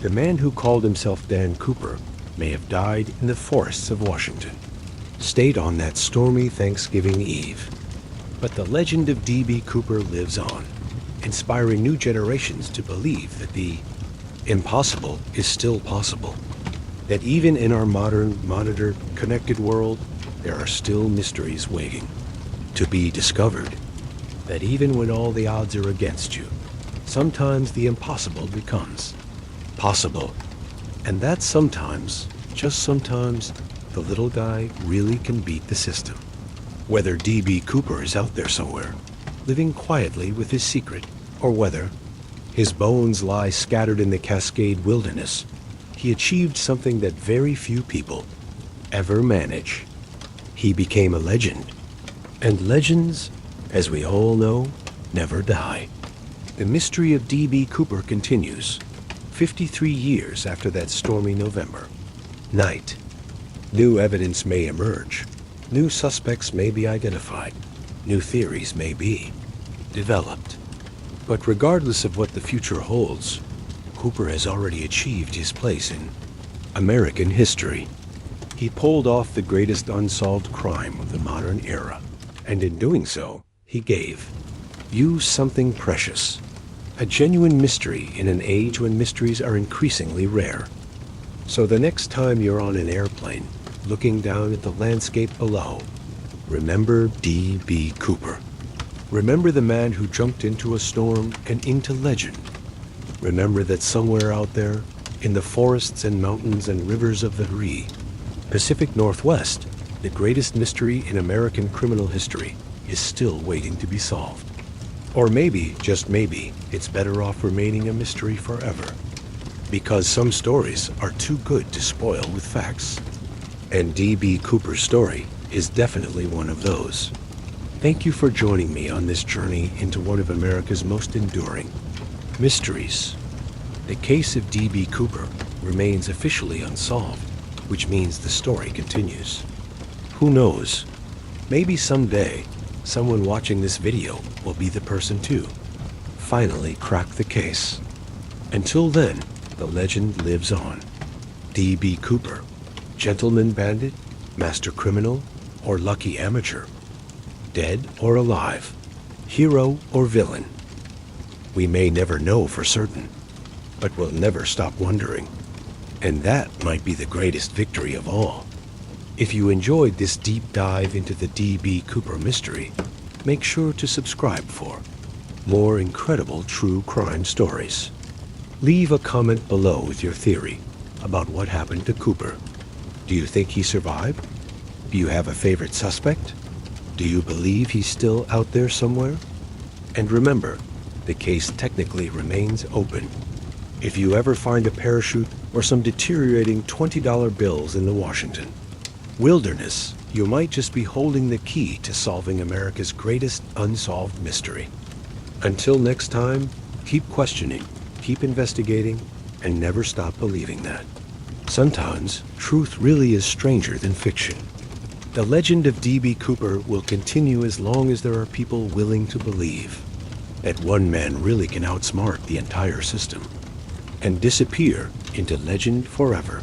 Speaker 1: The man who called himself Dan Cooper may have died in the forests of Washington, state on that stormy Thanksgiving Eve. But the legend of D.B. Cooper lives on, inspiring new generations to believe that the impossible is still possible. That even in our modern, monitored, connected world, there are still mysteries waiting to be discovered. That even when all the odds are against you, sometimes the impossible becomes possible. And that sometimes, just sometimes, the little guy really can beat the system. Whether D.B. Cooper is out there somewhere, living quietly with his secret, or whether his bones lie scattered in the Cascade wilderness, he achieved something that very few people ever manage. He became a legend. And legends, as we all know, never die. The mystery of D.B. Cooper continues, 53 years after that stormy November night. New evidence may emerge, New suspects may be identified. New theories may be developed. But regardless of what the future holds, Cooper has already achieved his place in American history. He pulled off the greatest unsolved crime of the modern era, and in doing so, he gave you something precious, a genuine mystery in an age when mysteries are increasingly rare. So the next time you're on an airplane, looking down at the landscape below, remember D.B. Cooper. Remember the man who jumped into a storm and into legend. Remember that somewhere out there, in the forests and mountains and rivers of the Pacific Northwest, the greatest mystery in American criminal history is still waiting to be solved. Or maybe, just maybe, it's better off remaining a mystery forever. Because some stories are too good to spoil with facts. And D.B. Cooper's story is definitely one of those. Thank you for joining me on this journey into one of America's most enduring mysteries. The case of D.B. Cooper remains officially unsolved, which means the story continues. Who knows? Maybe someday, someone watching this video will be the person to finally crack the case. Until then, the legend lives on. D.B. Cooper, gentleman bandit, master criminal, or lucky amateur, dead or alive, hero or villain. We may never know for certain, but we'll never stop wondering. And that might be the greatest victory of all. If you enjoyed this deep dive into the D.B. Cooper mystery, make sure to subscribe for more incredible true crime stories. Leave a comment below with your theory about what happened to Cooper. Do you think he survived? Do you have a favorite suspect? Do you believe he's still out there somewhere? And remember, the case technically remains open. If you ever find a parachute or some deteriorating $20 bills in the Washington wilderness, you might just be holding the key to solving America's greatest unsolved mystery. Until next time, keep questioning, keep investigating, and never stop believing that sometimes truth really is stranger than fiction. The legend of D.B. Cooper will continue as long as there are people willing to believe that one man really can outsmart the entire system and disappear into legend forever.